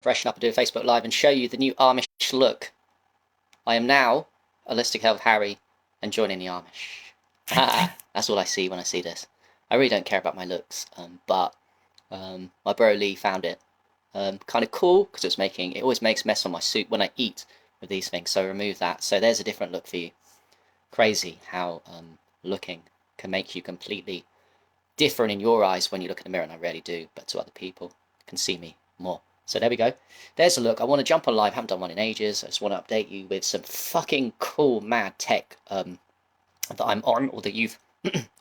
Freshen up and do a Facebook Live and show you the new Amish look. I am now Holistic Health Harry and joining the Amish. That's all I see when I see this. I really don't care about my looks, but my bro Lee found it kind of cool because it always makes mess on my suit when I eat with these things, so remove that. So there's a different look for you. Crazy how looking can make you completely different in your eyes when you look in the mirror, and I rarely do, but to other people can see me more. So there we go. There's a look. I want to jump on live. Haven't done one in ages. I just want to update you with some fucking cool, mad tech that I'm on or that you've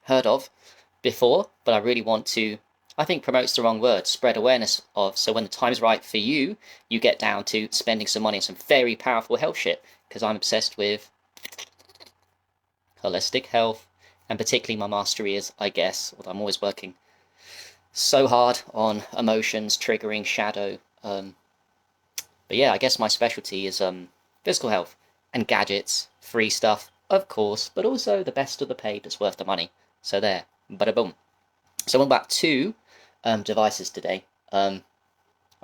heard of before. But I really want to, I think promote's the wrong word, spread awareness of. So when the time's right for you, you get down to spending some money on some very powerful health shit. Because I'm obsessed with holistic health. And particularly my mastery is, I guess, although I'm always working so hard on emotions, triggering, shadow. But yeah, I guess my specialty is physical health and gadgets, free stuff, of course, but also the best of the paid that's worth the money. So there, bada boom. So I'm about two devices today. I'm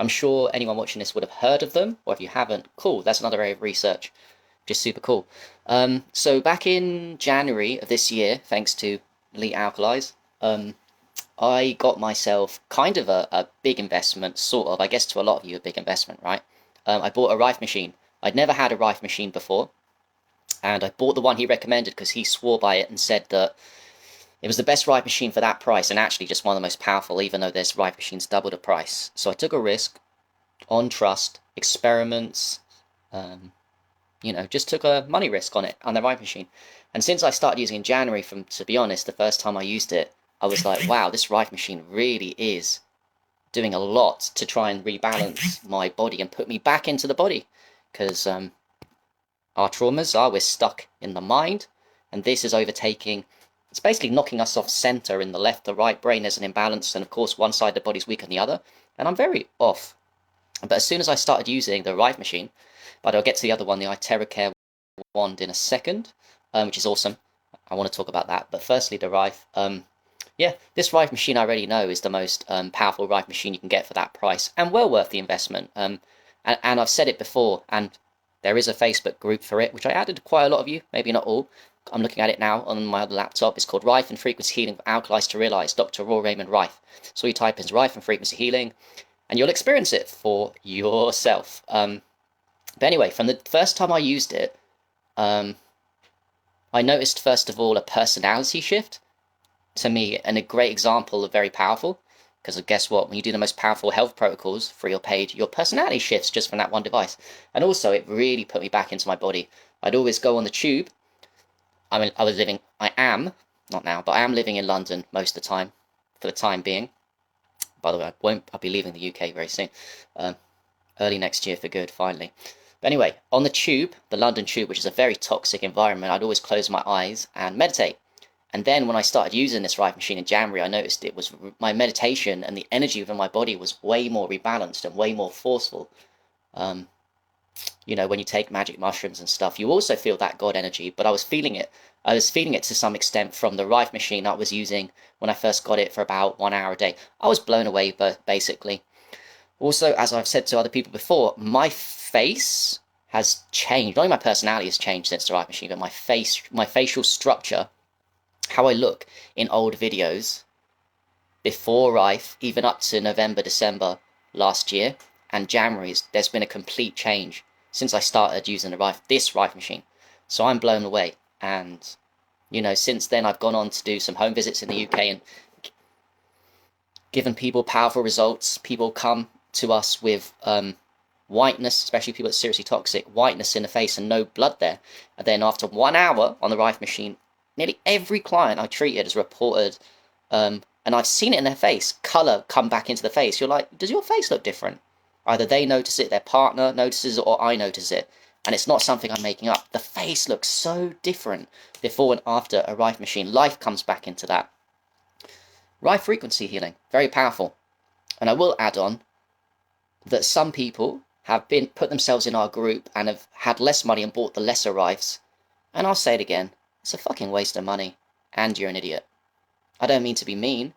sure anyone watching this would have heard of them, or if you haven't, cool, that's another area of research, which is super cool. So back in January of this year, thanks to Elite Alkalis, I got myself kind of a big investment, sort of, I guess to a lot of you a big investment, right? I bought a Rife machine. I'd never had a Rife machine before, and I bought the one he recommended because he swore by it and said that it was the best Rife machine for that price, and actually just one of the most powerful, even though this Rife machine's double the price. So I took a risk on trust, experiments, just took a money risk on it, on the Rife machine. And since I started using it in January, to be honest, the first time I used it, I was like, wow, this Rife machine really is doing a lot to try and rebalance my body and put me back into the body. Because our traumas are, we're stuck in the mind, and this is overtaking, it's basically knocking us off center in the left, the right brain. There's an imbalance, and of course one side of the body's weaker than the other, and I'm very off. But as soon as I started using the Rife machine, but I'll get to the other one, the Itercare wand in a second, which is awesome. I want to talk about that, but firstly the Rife. Yeah, this Rife machine I already know is the most powerful Rife machine you can get for that price, and well worth the investment. And I've said it before, and there is a Facebook group for it, which I added to quite a lot of you, maybe not all. I'm looking at it now on my other laptop. It's called Rife and Frequency Healing for Alkalis to Realize, Dr. Raw Raymond Rife. So you type in Rife and Frequency Healing, and you'll experience it for yourself. But anyway, from the first time I used it, I noticed first of all a personality shift to me, and a great example of very powerful, because guess what, when you do the most powerful health protocols, free or paid, your personality shifts just from that one device. And also it really put me back into my body. I'd always go on the tube. I am not now, but I am living in London most of the time, for the time being. By the way, I'll be leaving the UK very soon, early next year for good, finally. But anyway, on the tube, the London tube, which is a very toxic environment, I'd always close my eyes and meditate. And then when I started using this Rife machine in January, I noticed it was my meditation and the energy within my body was way more rebalanced and way more forceful. When you take magic mushrooms and stuff, you also feel that God energy, but I was feeling it. I was feeling it to some extent from the Rife machine I was using when I first got it for about 1 hour a day. I was blown away, but basically. Also, as I've said to other people before, my face has changed. Not only my personality has changed since the Rife machine, but my facial structure, how I look in old videos before Rife, even up to November, December last year, and January, there's been a complete change since I started using this Rife machine. So I'm blown away. And, since then I've gone on to do some home visits in the UK and given people powerful results. People come to us with whiteness, especially people that's seriously toxic, whiteness in the face and no blood there. And then after 1 hour on the Rife machine, nearly every client I treated has reported, and I've seen it in their face, colour come back into the face. You're like, does your face look different? Either they notice it, their partner notices it, or I notice it. And it's not something I'm making up. The face looks so different before and after a Rife machine. Life comes back into that. Rife frequency healing, very powerful. And I will add on that some people have put themselves in our group and have had less money and bought the lesser Rifes. And I'll say it again. It's a fucking waste of money, and you're an idiot. I don't mean to be mean,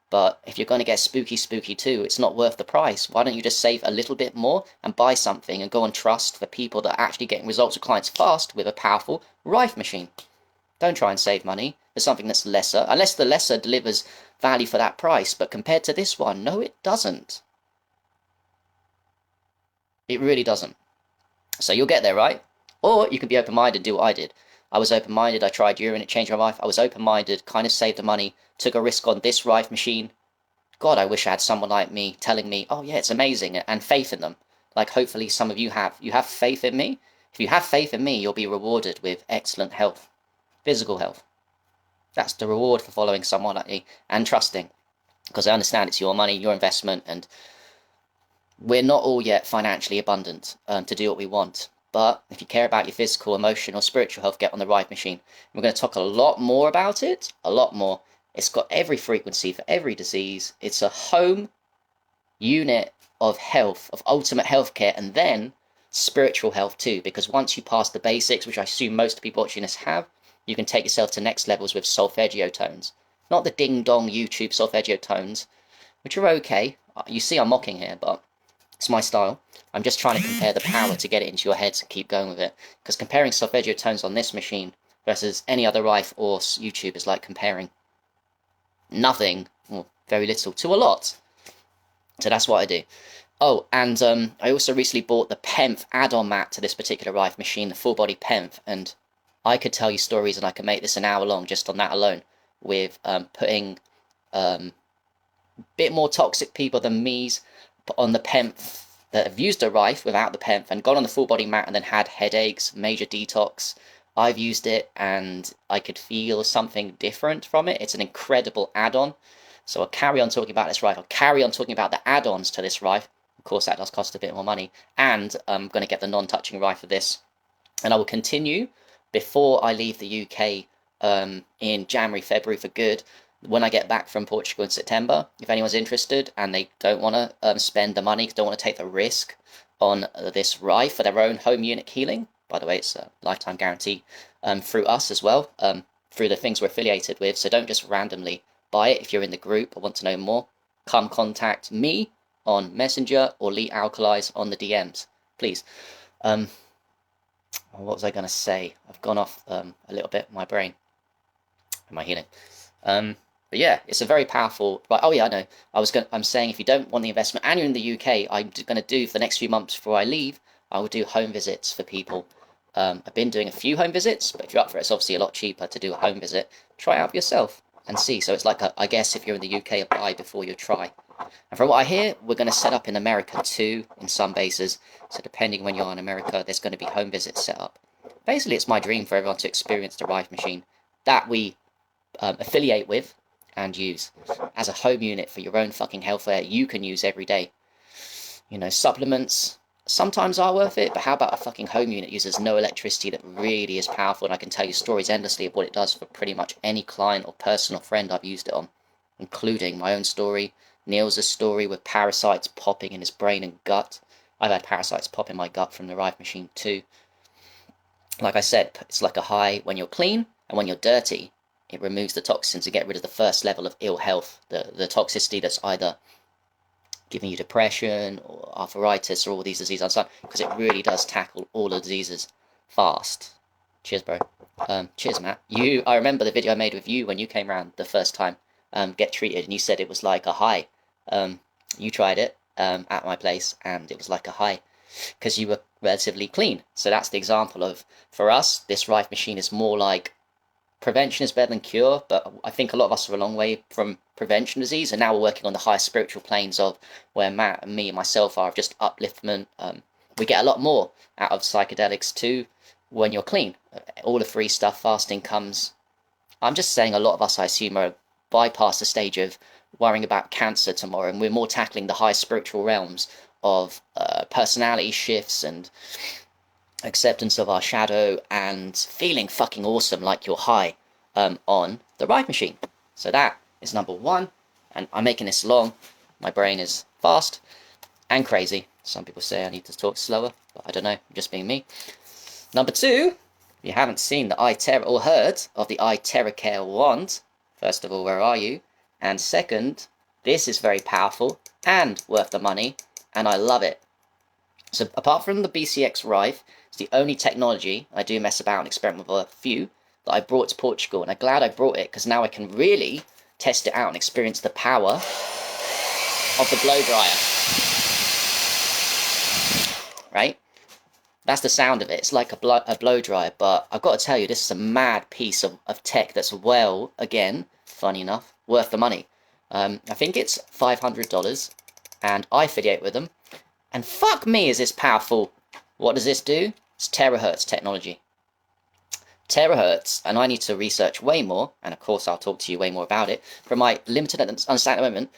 But if you're going to get spooky too, it's not worth the price. Why don't you just save a little bit more and buy something and go on trust for people that are actually getting results with clients fast with a powerful Rife machine? Don't try and save money for something that's lesser, unless the lesser delivers value for that price. But compared to this one, no, it doesn't. It really doesn't. So you'll get there, right? Or you can be open-minded and do what I did. I was open-minded, I tried urine, it changed my life. I was open-minded, kind of saved the money, took a risk on this Rife machine. God, I wish I had someone like me telling me, oh yeah, it's amazing, and faith in them. Like hopefully some of you have. You have faith in me? If you have faith in me, you'll be rewarded with excellent health. Physical health. That's the reward for following someone like me and trusting. Because I understand it's your money, your investment, and we're not all yet financially abundant to do what we want. But if you care about your physical, emotional, spiritual health, get on the Rife machine. We're going to talk a lot more about it, a lot more. It's got every frequency for every disease. It's a home unit of health, of ultimate healthcare, and then spiritual health too. Because once you pass the basics, which I assume most people watching this have, you can take yourself to next levels with solfeggio tones. Not the ding-dong YouTube solfeggio tones, which are okay. You see I'm mocking here, but it's my style. I'm just trying to compare the power to get it into your head to keep going with it. Because comparing solfeggio tones on this machine versus any other Rife or YouTube is like comparing nothing, or very little, to a lot. So that's what I do. Oh, and I also recently bought the PEMF add-on mat to this particular Rife machine, the full-body PEMF, and I could tell you stories and I could make this an hour long just on that alone, with putting bit more toxic people than me's on the PEMF that have used a Rife without the PEMF and gone on the full body mat and then had headaches, major detox. I've used it and I could feel something different from it. It's an incredible add-on. So I'll carry on talking about this Rife. I'll carry on talking about the add-ons to this Rife. Of course, that does cost a bit more money. And I'm going to get the non-touching Rife for this. And I will continue before I leave the UK in January, February for good. When I get back from Portugal in September, if anyone's interested and they don't want to spend the money, don't want to take the risk on this Rife for their own home unit healing, by the way, it's a lifetime guarantee through us as well, through the things we're affiliated with, so don't just randomly buy it. If you're in the group or want to know more, come contact me on Messenger or Lee Alkalies on the DMs, please. What was I going to say? I've gone off a little bit, my brain. Am I healing? But yeah, it's a very powerful. Right, oh yeah, I know. I'm saying if you don't want the investment and you're in the UK, I'm going to do for the next few months before I leave. I will do home visits for people. I've been doing a few home visits, but if you're up for it, it's obviously a lot cheaper to do a home visit. Try it out for yourself and see. So it's like I guess if you're in the UK, apply before you try. And from what I hear, we're going to set up in America too, in some bases. So depending when you're in America, there's going to be home visits set up. Basically, it's my dream for everyone to experience the Rife machine that we affiliate with and use as a home unit for your own fucking healthcare you can use every day. You know, supplements sometimes are worth it, but how about a fucking home unit uses no electricity that really is powerful, and I can tell you stories endlessly of what it does for pretty much any client or person or friend I've used it on, including my own story, Niels' story with parasites popping in his brain and gut. I've had parasites pop in my gut from the Rife machine too. Like I said, it's like a high when you're clean, and when you're dirty, it removes the toxins to get rid of the first level of ill health, the toxicity that's either giving you depression or arthritis or all these diseases, because it really does tackle all the diseases fast. Cheers, bro. Cheers, Matt. I remember the video I made with you when you came around the first time, get treated, and you said it was like a high. You tried it at my place, and it was like a high, because you were relatively clean. So that's the example of, for us, this Rife machine is more like prevention is better than cure, but I think a lot of us are a long way from prevention disease, and now we're working on the higher spiritual planes of where Matt and me and myself are, of just upliftment. We get a lot more out of psychedelics too when you're clean. All the free stuff, fasting comes. I'm just saying a lot of us, I assume, are bypass the stage of worrying about cancer tomorrow, and we're more tackling the high spiritual realms of personality shifts and acceptance of our shadow and feeling fucking awesome like you're high on the Rife machine. So that is number one, and I'm making this long. My brain is fast and crazy. Some people say I need to talk slower, but I don't know, I'm just being me. Number two, if you haven't seen the Itercare or heard of the Itercare wand, first of all, where are you? And second, This is very powerful and worth the money, and I love it. So apart from the BCX Rife, it's the only technology, I do mess about and experiment with a few, that I brought to Portugal, and I'm glad I brought it, because now I can really test it out and experience the power of the blow dryer. Right? That's the sound of it. It's like a blow dryer, but I've got to tell you, this is a mad piece of tech that's well, again, funny enough, worth the money. I think it's $500, and I affiliate with them. And fuck me, is this powerful. What does this do? It's terahertz technology. Terahertz, and I need to research way more, and of course I'll talk to you way more about it. From my limited understanding at the moment,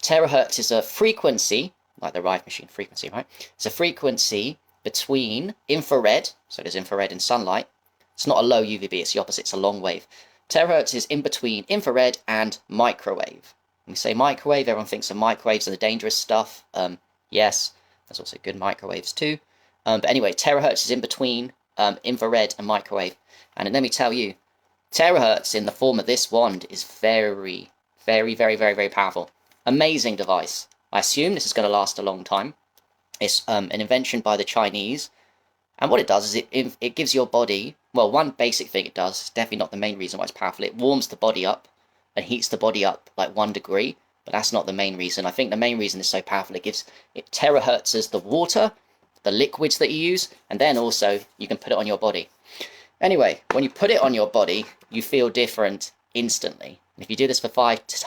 terahertz is a frequency, like the Rife machine frequency, right? It's a frequency between infrared, so there's infrared in sunlight. It's not a low UVB, it's the opposite, it's a long wave. Terahertz is in between infrared and microwave. When we say microwave, everyone thinks of microwaves and the dangerous stuff. Yes, there's also good microwaves too. But anyway, terahertz is in between infrared and microwave. And let me tell you, terahertz in the form of this wand is very, very, very, very, very powerful. Amazing device. I assume this is going to last a long time. It's an invention by the Chinese, and what it does is it gives your body, well, one basic thing it does, it's definitely not the main reason why it's powerful, it warms the body up and heats the body up like 1 degree, but that's not the main reason. I think the main reason it's so powerful, it terahertzes the water, the liquids that you use, and then also you can put it on your body. Anyway, when you put it on your body, you feel different instantly. If you do this for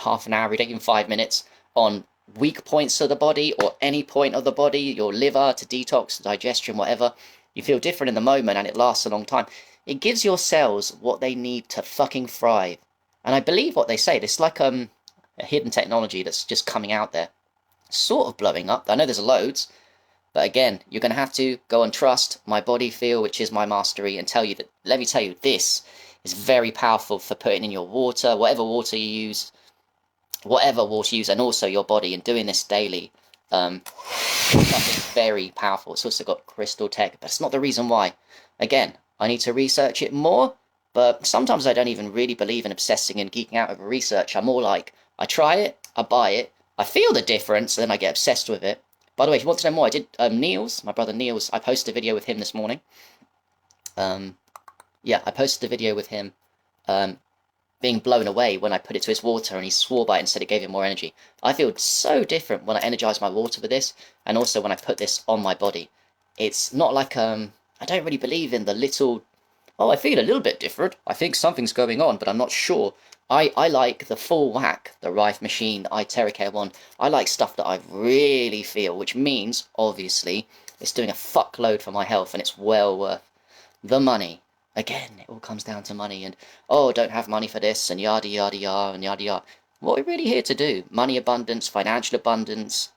half an hour, even 5 minutes, on weak points of the body or any point of the body, your liver, to detox, digestion, whatever, you feel different in the moment, and it lasts a long time. It gives your cells what they need to fucking thrive. And I believe what they say, it's like a hidden technology that's just coming out there, sort of blowing up. I know there's loads, but again, you're going to have to go and trust my body feel, which is my mastery, and tell you that, let me tell you, this is very powerful for putting in your water, whatever water you use, and also your body, and doing this daily. Something very powerful. It's also got crystal tech, but it's not the reason why. Again, I need to research it more, but sometimes I don't even really believe in obsessing and geeking out over research. I'm more like, I try it, I buy it, I feel the difference, and then I get obsessed with it. By the way, if you want to know more, I did Niels, my brother Niels, I posted a video with him this morning. Yeah, I posted a video with him being blown away when I put it to his water, and he swore by it and said it gave him more energy. I feel so different when I energize my water with this, and also when I put this on my body. It's not like, I don't really believe in the little, oh, I feel a little bit different, I think something's going on, but I'm not sure. I like the full whack, the Rife machine, the Itercare one. I like stuff that I really feel, which means, obviously, it's doing a fuckload for my health, and it's well worth the money. Again, it all comes down to money, and, oh, don't have money for this, and yada, yada, yada, and yada, yada. What we're really here to do, money abundance, financial abundance,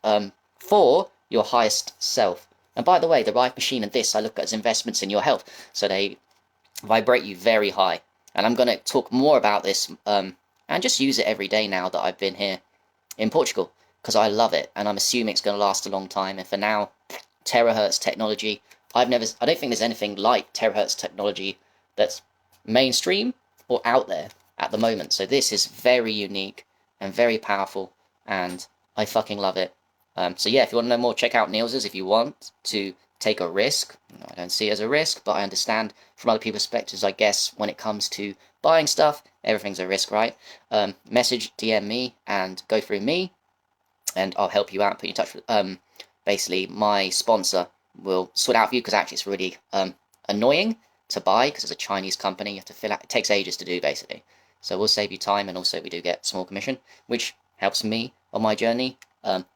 for your highest self. And by the way, the Rife machine and this, I look at as investments in your health, so they vibrate you very high. And I'm going to talk more about this, and just use it every day now that I've been here in Portugal, because I love it, and I'm assuming it's going to last a long time. And for now, terahertz technology, I don't think there's anything like terahertz technology that's mainstream or out there at the moment. So this is very unique and very powerful, and I fucking love it. So yeah, if you want to know more, check out Niels's if you want to take a risk. I don't see it as a risk, but I understand from other people's perspectives, I guess, when it comes to buying stuff, everything's a risk, right? Message, DM me, and go through me, and I'll help you out and put you in touch with, basically, my sponsor will sort out for you, because actually it's really annoying to buy, because it's a Chinese company, you have to fill out, it takes ages to do, basically. So we'll save you time, and also we do get small commission, which helps me on my journey.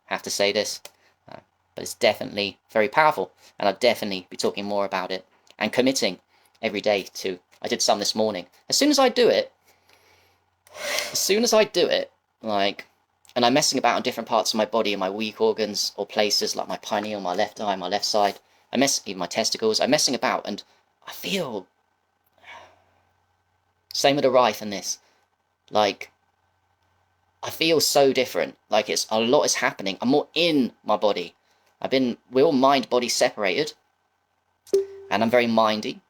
Have to say this, but it's definitely very powerful, and I'll definitely be talking more about it, and committing every day to, I did some this morning. As soon as I do it, like, and I'm messing about on different parts of my body and my weak organs or places like my pineal, my left eye, my left side, even my testicles, I'm messing about, and I feel, same with the Rife and this, like, I feel so different, like it's, a lot is happening, I'm more in my body, we're all mind-body separated, and I'm very mindy,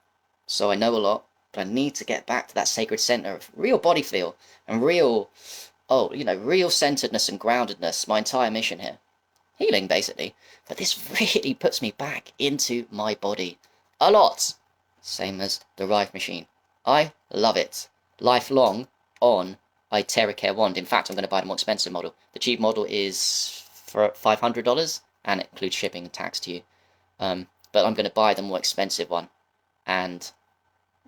so I know a lot, but I need to get back to that sacred center of real body feel, and real, oh, you know, real centeredness and groundedness, my entire mission here. Healing, basically. But this really puts me back into my body a lot. Same as the Rife machine. I love it. Lifelong on Itercare wand. In fact, I'm going to buy the more expensive model. The cheap model is for $500 and it includes shipping and tax to you. But I'm going to buy the more expensive one and,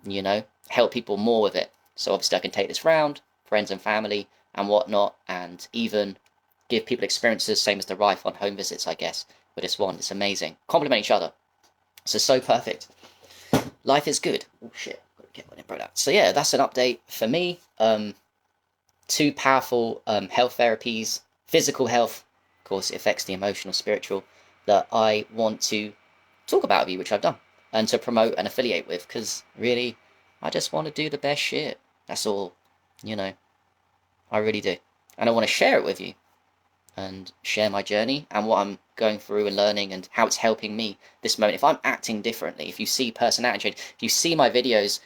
you know, help people more with it. So obviously I can take this round, friends and family and whatnot, and even give people experiences, same as the Rife on home visits, I guess, with this one. It's amazing. Complement each other. So perfect. Life is good. Oh shit, got to get my nipple out. So yeah, that's an update for me. Two powerful health therapies, physical health, of course, it affects the emotional, spiritual, that I want to talk about with you, which I've done, and to promote and affiliate with, because really, I just want to do the best shit. That's all, you know, I really do. And I want to share it with you, and share my journey, and what I'm going through and learning, and how it's helping me this moment. If I'm acting differently, if you see personality change, if you see my videos,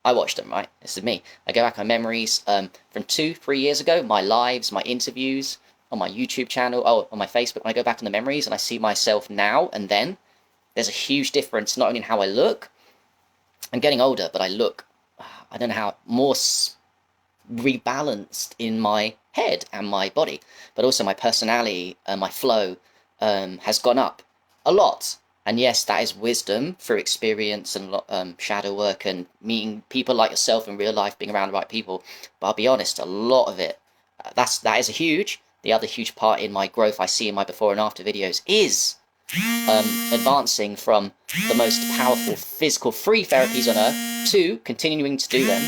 I watch them, right? This is me. I go back on memories from 2-3 years ago, my lives, my interviews, on my YouTube channel, on my Facebook, when I go back on the memories and I see myself now and then, there's a huge difference, not only in how I look. I'm getting older, but I look, I don't know how, more rebalanced in my head and my body, but also my personality and my flow has gone up a lot. And yes, that is wisdom through experience and shadow work and meeting people like yourself in real life, being around the right people. But I'll be honest, a lot of it, that is a huge. The other huge part in my growth I see in my before and after videos is advancing from the most powerful physical free therapies on earth to continuing to do them,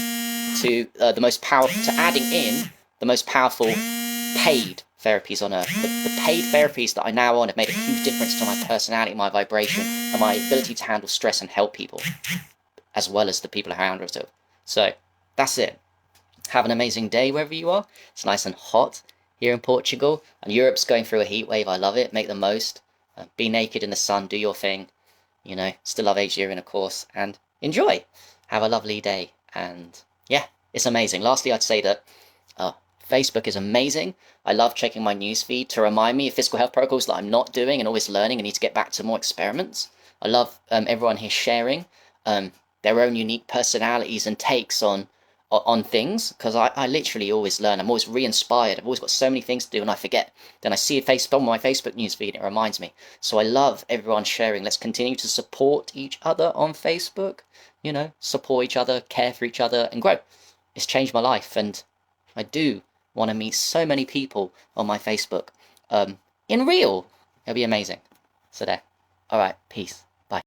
to the most powerful, to adding in the most powerful paid therapies on earth. The paid therapies that I now on have made a huge difference to my personality, my vibration, and my ability to handle stress and help people, as well as the people around us. So that's it. Have an amazing day wherever you are. It's nice and hot here in Portugal, and Europe's going through a heat wave. I love it. Make the most. Be naked in the sun. Do your thing. You know, still love Adrian, of course, and enjoy. Have a lovely day. And yeah, it's amazing. Lastly, I'd say that Facebook is amazing. I love checking my newsfeed to remind me of physical health protocols that I'm not doing and always learning and need to get back to more experiments. I love everyone here sharing their own unique personalities and takes on things, because I literally always learn. I'm always re-inspired. I've always got so many things to do and I forget. Then I see a Facebook on my Facebook newsfeed and it reminds me. So I love everyone sharing. Let's continue to support each other on Facebook. You know, support each other, care for each other, and grow. It's changed my life, and I do want to meet so many people on my Facebook in real. It'll be amazing. So there. All right, peace. Bye.